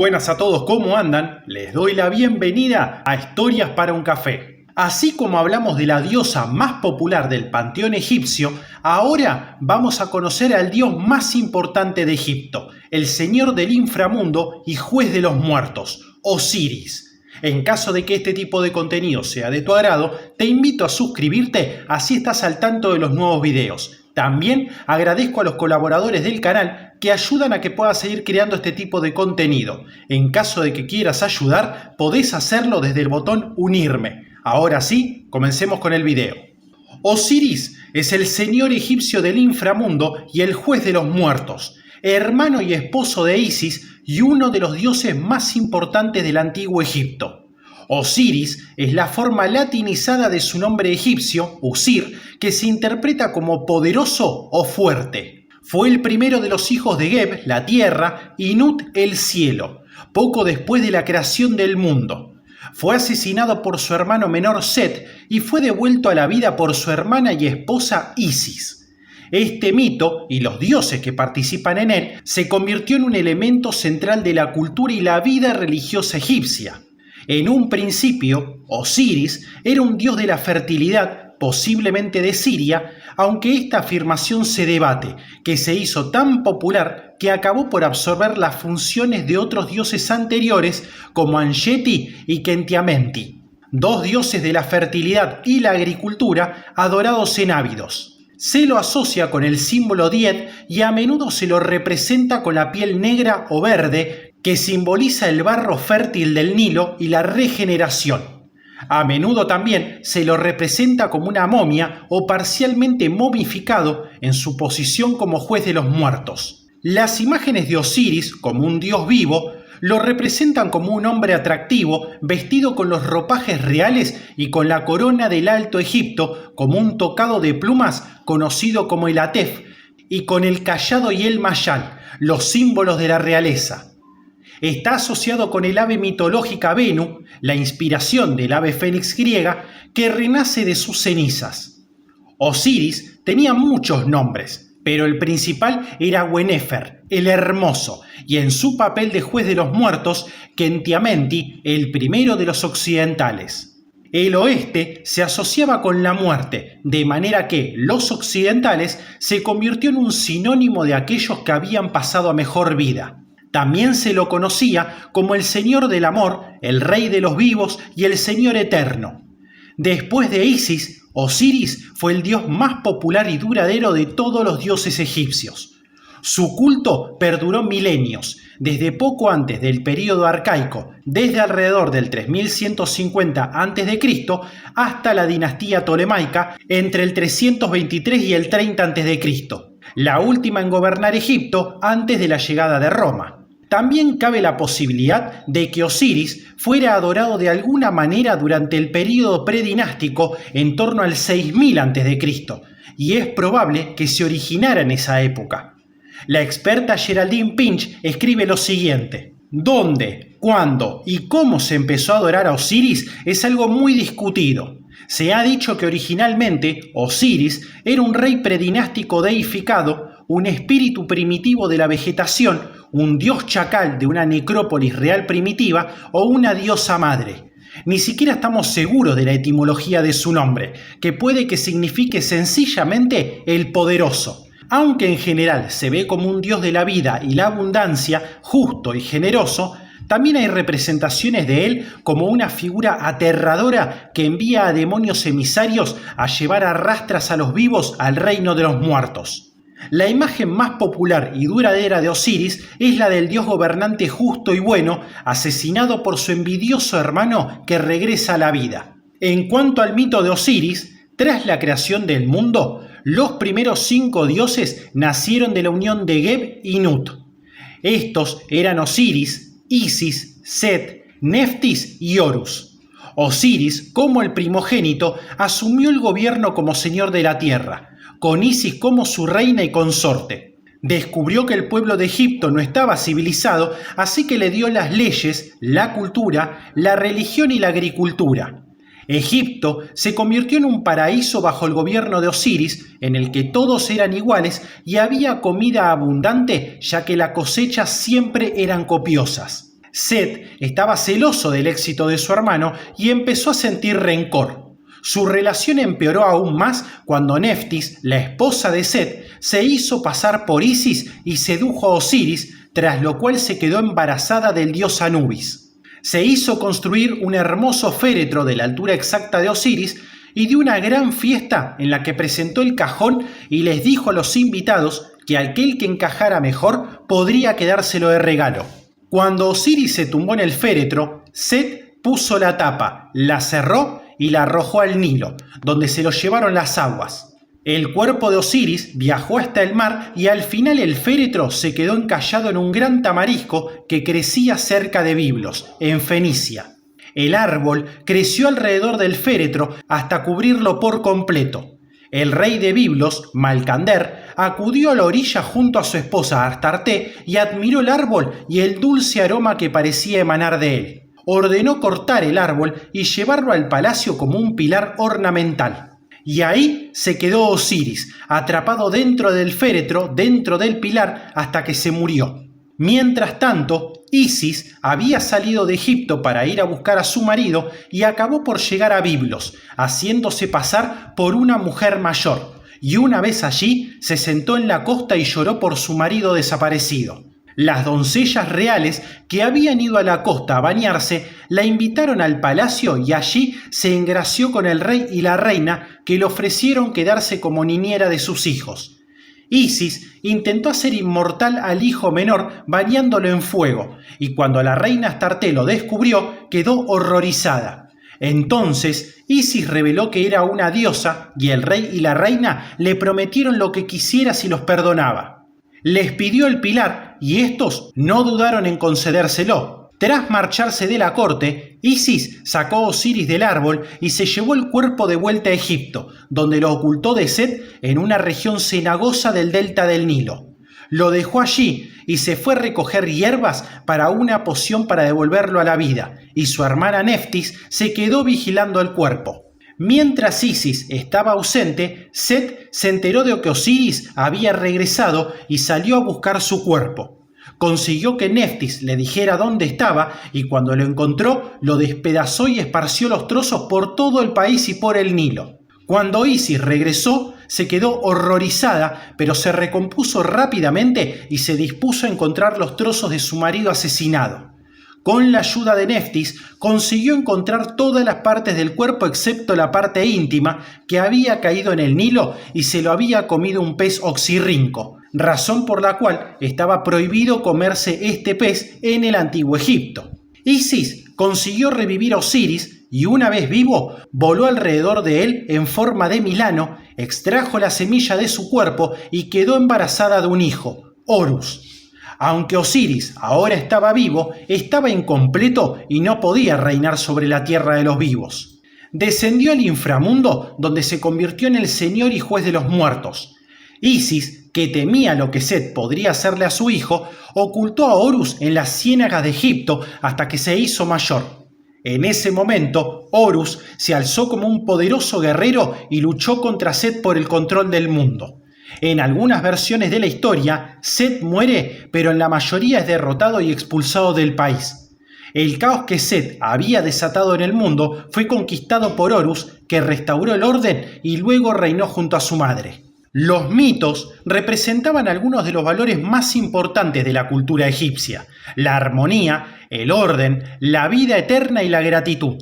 buenas a todos, ¿cómo andan? Les doy la bienvenida a Historias para un Café. Así como hablamos de la diosa más popular del panteón egipcio, ahora vamos a conocer al dios más importante de Egipto, el señor del inframundo y juez de los muertos, Osiris. En caso de que este tipo de contenido sea de tu agrado, te invito a suscribirte, así estás al tanto de los nuevos videos. También agradezco a los colaboradores del canal que ayudan a que pueda seguir creando este tipo de contenido. En caso de que quieras ayudar, podés hacerlo desde el botón unirme. Ahora sí, comencemos con el video. Osiris es el señor egipcio del inframundo y el juez de los muertos, hermano y esposo de Isis y uno de los dioses más importantes del antiguo Egipto. Osiris es la forma latinizada de su nombre egipcio, Usir, que se interpreta como poderoso o fuerte. Fue el primero de los hijos de Geb, la tierra, y Nut, el cielo, poco después de la creación del mundo. Fue asesinado por su hermano menor Set y fue devuelto a la vida por su hermana y esposa Isis. Este mito, y los dioses que participan en él, se convirtió en un elemento central de la cultura y la vida religiosa egipcia. En un principio, Osiris era un dios de la fertilidad, posiblemente de Siria, aunque esta afirmación se debate, que se hizo tan popular que acabó por absorber las funciones de otros dioses anteriores como Anjeti y Khentiamenti, dos dioses de la fertilidad y la agricultura adorados en Abidos. Se lo asocia con el símbolo Diet y a menudo se lo representa con la piel negra o verde, que simboliza el barro fértil del Nilo y la regeneración. A menudo también se lo representa como una momia o parcialmente momificado en su posición como juez de los muertos. Las imágenes de Osiris, como un dios vivo, lo representan como un hombre atractivo, vestido con los ropajes reales y con la corona del Alto Egipto, como un tocado de plumas conocido como el atef, y con el cayado y el mayal, los símbolos de la realeza. Está asociado con el ave mitológica Venu, la inspiración del ave fénix griega, que renace de sus cenizas. Osiris tenía muchos nombres, pero el principal era Güenefer, el hermoso, y en su papel de juez de los muertos, Khentiamenti, el primero de los occidentales. El oeste se asociaba con la muerte, de manera que los occidentales se convirtió en un sinónimo de aquellos que habían pasado a mejor vida. También se lo conocía como el Señor del Amor, el Rey de los vivos y el Señor Eterno. Después de Isis, Osiris fue el dios más popular y duradero de todos los dioses egipcios. Su culto perduró milenios, desde poco antes del período arcaico, desde alrededor del 3150 a.C. hasta la dinastía tolemaica entre el 323 y el 30 a.C., la última en gobernar Egipto antes de la llegada de Roma. También cabe la posibilidad de que Osiris fuera adorado de alguna manera durante el período predinástico en torno al 6000 a.C., y es probable que se originara en esa época. La experta Geraldine Pinch escribe lo siguiente: ¿dónde, cuándo y cómo se empezó a adorar a Osiris es algo muy discutido? Se ha dicho que originalmente Osiris era un rey predinástico deificado, un espíritu primitivo de la vegetación, un dios chacal de una necrópolis real primitiva o una diosa madre. Ni siquiera estamos seguros de la etimología de su nombre, que puede que signifique sencillamente el poderoso. Aunque en general se ve como un dios de la vida y la abundancia, justo y generoso, también hay representaciones de él como una figura aterradora que envía a demonios emisarios a llevar a rastras a los vivos al reino de los muertos. La imagen más popular y duradera de Osiris es la del dios gobernante justo y bueno, asesinado por su envidioso hermano que regresa a la vida. En cuanto al mito de Osiris, tras la creación del mundo, los primeros 5 dioses nacieron de la unión de Geb y Nut. Estos eran Osiris, Isis, Set, Neftis y Horus. Osiris, como el primogénito, asumió el gobierno como señor de la tierra, con Isis como su reina y consorte. Descubrió que el pueblo de Egipto no estaba civilizado, así que le dio las leyes, la cultura, la religión y la agricultura. Egipto se convirtió en un paraíso bajo el gobierno de Osiris, en el que todos eran iguales y había comida abundante, ya que las cosechas siempre eran copiosas. Set estaba celoso del éxito de su hermano y empezó a sentir rencor. Su relación empeoró aún más cuando Neftis, la esposa de Set, se hizo pasar por Isis y sedujo a Osiris, tras lo cual se quedó embarazada del dios Anubis. Se hizo construir un hermoso féretro de la altura exacta de Osiris y dio una gran fiesta en la que presentó el cajón y les dijo a los invitados que aquel que encajara mejor podría quedárselo de regalo. Cuando Osiris se tumbó en el féretro, Set puso la tapa, la cerró y la arrojó al Nilo, donde se lo llevaron las aguas. El cuerpo de Osiris viajó hasta el mar y al final el féretro se quedó encallado en un gran tamarisco que crecía cerca de Biblos, en Fenicia. El árbol creció alrededor del féretro hasta cubrirlo por completo. El rey de Biblos, Malcander, acudió a la orilla junto a su esposa Astarte y admiró el árbol y el dulce aroma que parecía emanar de él. Ordenó cortar el árbol y llevarlo al palacio como un pilar ornamental. Y ahí se quedó Osiris, atrapado dentro del féretro, dentro del pilar, hasta que se murió. Mientras tanto, Isis había salido de Egipto para ir a buscar a su marido y acabó por llegar a Biblos, haciéndose pasar por una mujer mayor. Y una vez allí, se sentó en la costa y lloró por su marido desaparecido. Las doncellas reales que habían ido a la costa a bañarse la invitaron al palacio y allí se engració con el rey y la reina que le ofrecieron quedarse como niñera de sus hijos. Isis intentó hacer inmortal al hijo menor bañándolo en fuego y cuando la reina Astarte lo descubrió quedó horrorizada. Entonces Isis reveló que era una diosa y el rey y la reina le prometieron lo que quisiera si los perdonaba. Les pidió el pilar y estos no dudaron en concedérselo. Tras marcharse de la corte, Isis sacó a Osiris del árbol y se llevó el cuerpo de vuelta a Egipto, donde lo ocultó de Set en una región cenagosa del delta del Nilo. Lo dejó allí y se fue a recoger hierbas para una poción para devolverlo a la vida, y su hermana Neftis se quedó vigilando el cuerpo. Mientras Isis estaba ausente, Set se enteró de que Osiris había regresado y salió a buscar su cuerpo. Consiguió que Neftis le dijera dónde estaba y cuando lo encontró, lo despedazó y esparció los trozos por todo el país y por el Nilo. Cuando Isis regresó, se quedó horrorizada, pero se recompuso rápidamente y se dispuso a encontrar los trozos de su marido asesinado. Con la ayuda de Neftis, consiguió encontrar todas las partes del cuerpo excepto la parte íntima que había caído en el Nilo y se lo había comido un pez oxirrinco, razón por la cual estaba prohibido comerse este pez en el antiguo Egipto. Isis consiguió revivir a Osiris y una vez vivo, voló alrededor de él en forma de Milano, extrajo la semilla de su cuerpo y quedó embarazada de un hijo, Horus. Aunque Osiris ahora estaba vivo, estaba incompleto y no podía reinar sobre la tierra de los vivos. Descendió al inframundo, donde se convirtió en el señor y juez de los muertos. Isis, que temía lo que Set podría hacerle a su hijo, ocultó a Horus en las ciénagas de Egipto hasta que se hizo mayor. En ese momento, Horus se alzó como un poderoso guerrero y luchó contra Set por el control del mundo. En algunas versiones de la historia, Set muere, pero en la mayoría es derrotado y expulsado del país. El caos que Set había desatado en el mundo fue conquistado por Horus, que restauró el orden y luego reinó junto a su madre. Los mitos representaban algunos de los valores más importantes de la cultura egipcia: la armonía, el orden, la vida eterna y la gratitud.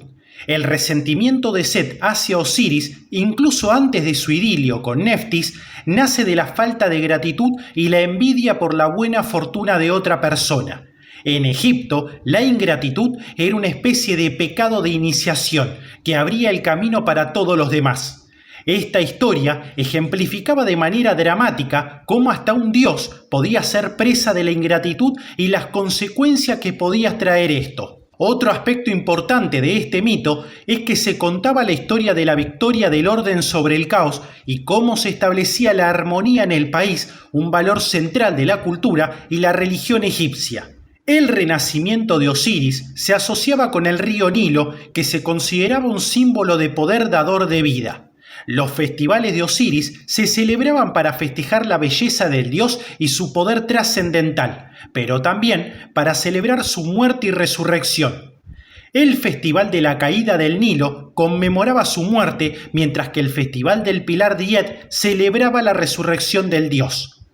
El resentimiento de Set hacia Osiris, incluso antes de su idilio con Neftis, nace de la falta de gratitud y la envidia por la buena fortuna de otra persona. En Egipto, la ingratitud era una especie de pecado de iniciación que abría el camino para todos los demás. Esta historia ejemplificaba de manera dramática cómo hasta un dios podía ser presa de la ingratitud y las consecuencias que podía traer esto. Otro aspecto importante de este mito es que se contaba la historia de la victoria del orden sobre el caos y cómo se establecía la armonía en el país, un valor central de la cultura y la religión egipcia. El renacimiento de Osiris se asociaba con el río Nilo, que se consideraba un símbolo de poder dador de vida. Los festivales de Osiris se celebraban para festejar la belleza del dios y su poder trascendental, pero también para celebrar su muerte y resurrección. El Festival de la Caída del Nilo conmemoraba su muerte, mientras que el Festival del Pilar de Id celebraba la resurrección del dios.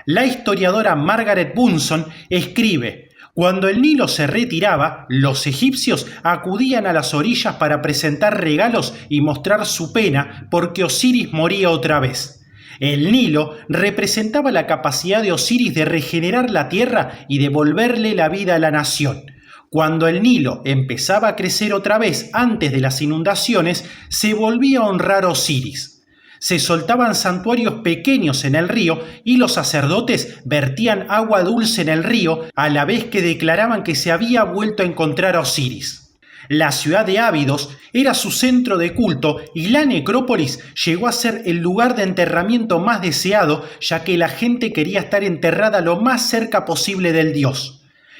La historiadora Margaret Bunson escribe: cuando el Nilo se retiraba, los egipcios acudían a las orillas para presentar regalos y mostrar su pena porque Osiris moría otra vez. El Nilo representaba la capacidad de Osiris de regenerar la tierra y devolverle la vida a la nación. Cuando el Nilo empezaba a crecer otra vez antes de las inundaciones, se volvía a honrar a Osiris. Se soltaban santuarios pequeños en el río y los sacerdotes vertían agua dulce en el río a la vez que declaraban que se había vuelto a encontrar a Osiris. La ciudad de Ábidos era su centro de culto y la necrópolis llegó a ser el lugar de enterramiento más deseado, ya que la gente quería estar enterrada lo más cerca posible del dios.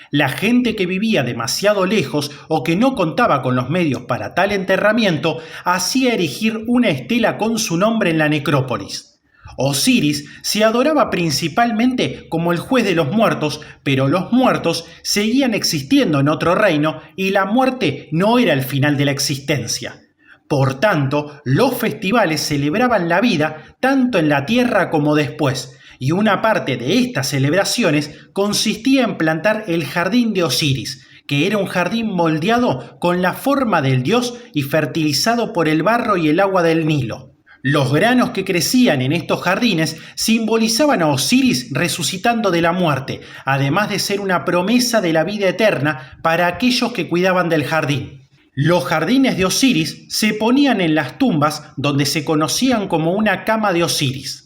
La gente que vivía demasiado lejos o que no contaba con los medios para tal enterramiento hacía erigir una estela con su nombre en la necrópolis. Osiris se adoraba principalmente como el juez de los muertos, pero los muertos seguían existiendo en otro reino y la muerte no era el final de la existencia. Por tanto, los festivales celebraban la vida tanto en la tierra como después, y una parte de estas celebraciones consistía en plantar el jardín de Osiris, que era un jardín moldeado con la forma del dios y fertilizado por el barro y el agua del Nilo. Los granos que crecían en estos jardines simbolizaban a Osiris resucitando de la muerte, además de ser una promesa de la vida eterna para aquellos que cuidaban del jardín. Los jardines de Osiris se ponían en las tumbas, donde se conocían como una cama de Osiris.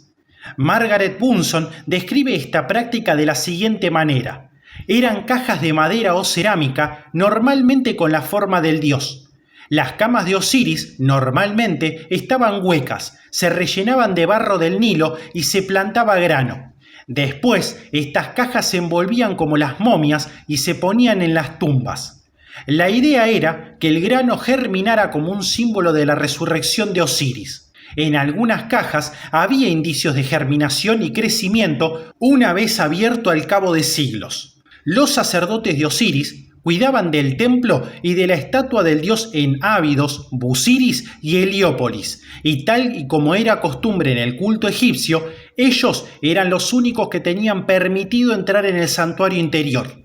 Margaret Bunson describe esta práctica de la siguiente manera: eran cajas de madera o cerámica, normalmente con la forma del dios. Las camas de Osiris normalmente estaban huecas, se rellenaban de barro del Nilo y se plantaba grano. Después, estas cajas se envolvían como las momias y se ponían en las tumbas. La idea era que el grano germinara como un símbolo de la resurrección de Osiris. En algunas cajas había indicios de germinación y crecimiento una vez abierto al cabo de siglos. Los sacerdotes de Osiris cuidaban del templo y de la estatua del dios en Ábidos, Busiris y Heliópolis, y tal y como era costumbre en el culto egipcio, ellos eran los únicos que tenían permitido entrar en el santuario interior.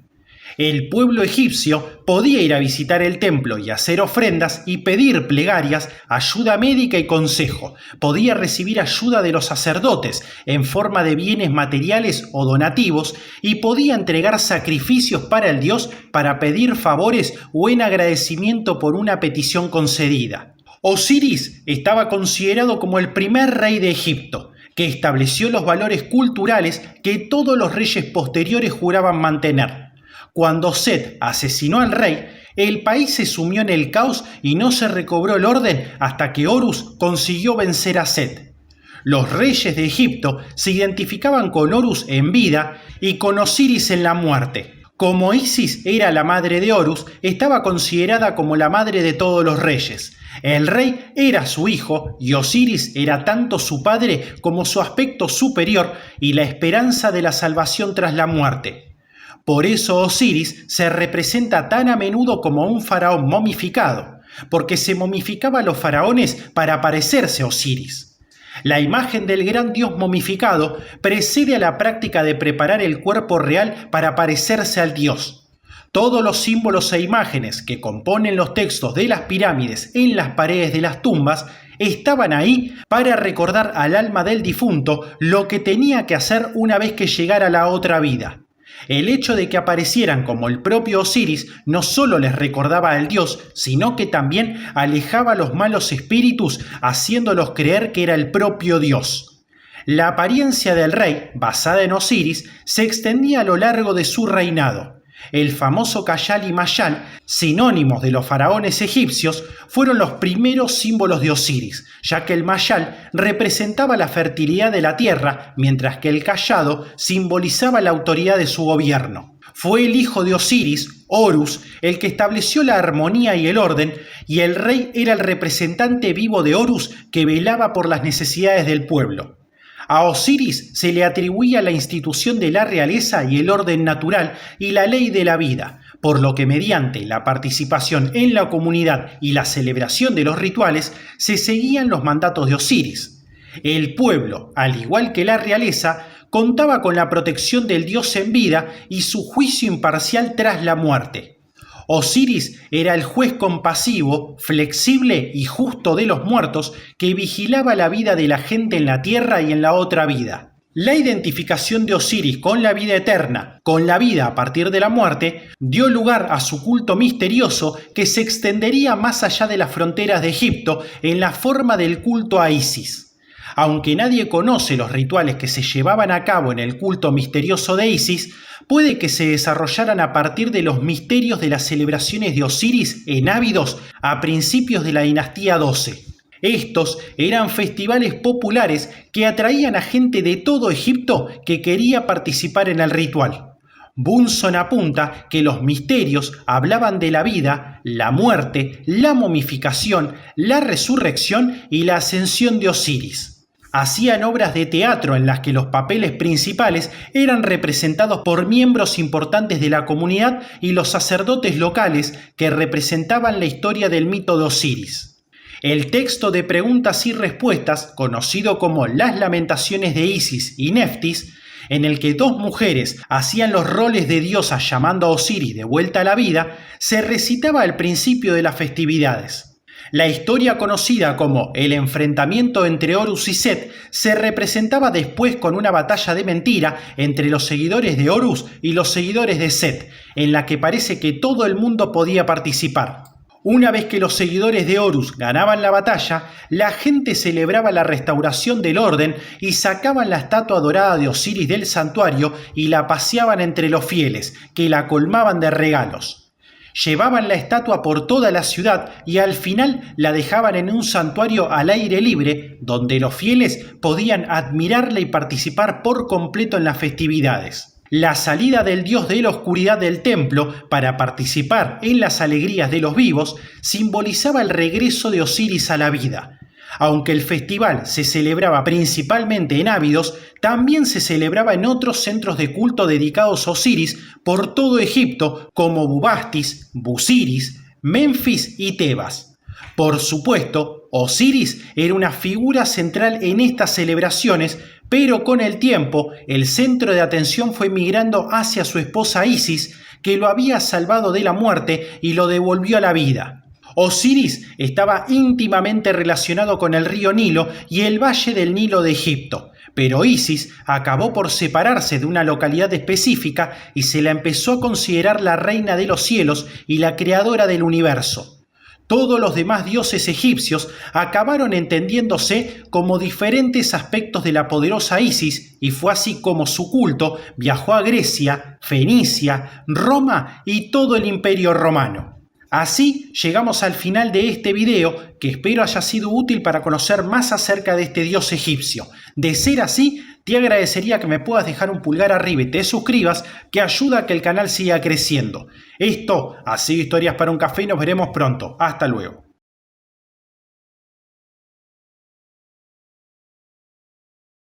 El pueblo egipcio podía ir a visitar el templo y hacer ofrendas y pedir plegarias, ayuda médica y consejo. Podía recibir ayuda de los sacerdotes en forma de bienes materiales o donativos y podía entregar sacrificios para el dios para pedir favores o en agradecimiento por una petición concedida. Osiris estaba considerado como el primer rey de Egipto, que estableció los valores culturales que todos los reyes posteriores juraban mantener. Cuando Set asesinó al rey, el país se sumió en el caos y no se recobró el orden hasta que Horus consiguió vencer a Set. Los reyes de Egipto se identificaban con Horus en vida y con Osiris en la muerte. Como Isis era la madre de Horus, estaba considerada como la madre de todos los reyes. El rey era su hijo y Osiris era tanto su padre como su aspecto superior y la esperanza de la salvación tras la muerte. Por eso Osiris se representa tan a menudo como un faraón momificado, porque se momificaba a los faraones para parecerse a Osiris. La imagen del gran dios momificado precede a la práctica de preparar el cuerpo real para parecerse al dios. Todos los símbolos e imágenes que componen los textos de las pirámides en las paredes de las tumbas estaban ahí para recordar al alma del difunto lo que tenía que hacer una vez que llegara a la otra vida. El hecho de que aparecieran como el propio Osiris no solo les recordaba al dios, sino que también alejaba a los malos espíritus, haciéndolos creer que era el propio dios. La apariencia del rey, basada en Osiris, se extendía a lo largo de su reinado. El famoso Kayal y Mayal, sinónimos de los faraones egipcios, fueron los primeros símbolos de Osiris, ya que el Mayal representaba la fertilidad de la tierra, mientras que el cayado simbolizaba la autoridad de su gobierno. Fue el hijo de Osiris, Horus, el que estableció la armonía y el orden, y el rey era el representante vivo de Horus que velaba por las necesidades del pueblo. A Osiris se le atribuía la institución de la realeza y el orden natural y la ley de la vida, por lo que mediante la participación en la comunidad y la celebración de los rituales se seguían los mandatos de Osiris. El pueblo, al igual que la realeza, contaba con la protección del dios en vida y su juicio imparcial tras la muerte. Osiris era el juez compasivo, flexible y justo de los muertos que vigilaba la vida de la gente en la tierra y en la otra vida. La identificación de Osiris con la vida eterna, con la vida a partir de la muerte, dio lugar a su culto misterioso que se extendería más allá de las fronteras de Egipto en la forma del culto a Isis. Aunque nadie conoce los rituales que se llevaban a cabo en el culto misterioso de Isis, puede que se desarrollaran a partir de los misterios de las celebraciones de Osiris en Ábidos a principios de la dinastía 12. Estos eran festivales populares que atraían a gente de todo Egipto que quería participar en el ritual. Bunson apunta que los misterios hablaban de la vida, la muerte, la momificación, la resurrección y la ascensión de Osiris. Hacían obras de teatro en las que los papeles principales eran representados por miembros importantes de la comunidad y los sacerdotes locales que representaban la historia del mito de Osiris. El texto de preguntas y respuestas, conocido como Las Lamentaciones de Isis y Neftis, en el que dos mujeres hacían los roles de diosas llamando a Osiris de vuelta a la vida, se recitaba al principio de las festividades. La historia conocida como el enfrentamiento entre Horus y Set se representaba después con una batalla de mentira entre los seguidores de Horus y los seguidores de Set, en la que parece que todo el mundo podía participar. Una vez que los seguidores de Horus ganaban la batalla, la gente celebraba la restauración del orden y sacaban la estatua dorada de Osiris del santuario y la paseaban entre los fieles, que la colmaban de regalos. Llevaban la estatua por toda la ciudad y al final la dejaban en un santuario al aire libre, donde los fieles podían admirarla y participar por completo en las festividades. La salida del dios de la oscuridad del templo para participar en las alegrías de los vivos simbolizaba el regreso de Osiris a la vida. Aunque el festival se celebraba principalmente en Ábidos, también se celebraba en otros centros de culto dedicados a Osiris por todo Egipto, como Bubastis, Busiris, Menfis y Tebas. Por supuesto, Osiris era una figura central en estas celebraciones, pero con el tiempo el centro de atención fue migrando hacia su esposa Isis, que lo había salvado de la muerte y lo devolvió a la vida. Osiris estaba íntimamente relacionado con el río Nilo y el valle del Nilo de Egipto, pero Isis acabó por separarse de una localidad específica y se la empezó a considerar la reina de los cielos y la creadora del universo. Todos los demás dioses egipcios acabaron entendiéndose como diferentes aspectos de la poderosa Isis y fue así como su culto viajó a Grecia, Fenicia, Roma y todo el Imperio Romano. Así llegamos al final de este video, que espero haya sido útil para conocer más acerca de este dios egipcio. De ser así, te agradecería que me puedas dejar un pulgar arriba y te suscribas, que ayuda a que el canal siga creciendo. Esto ha sido Historias para un Café y nos veremos pronto. Hasta luego.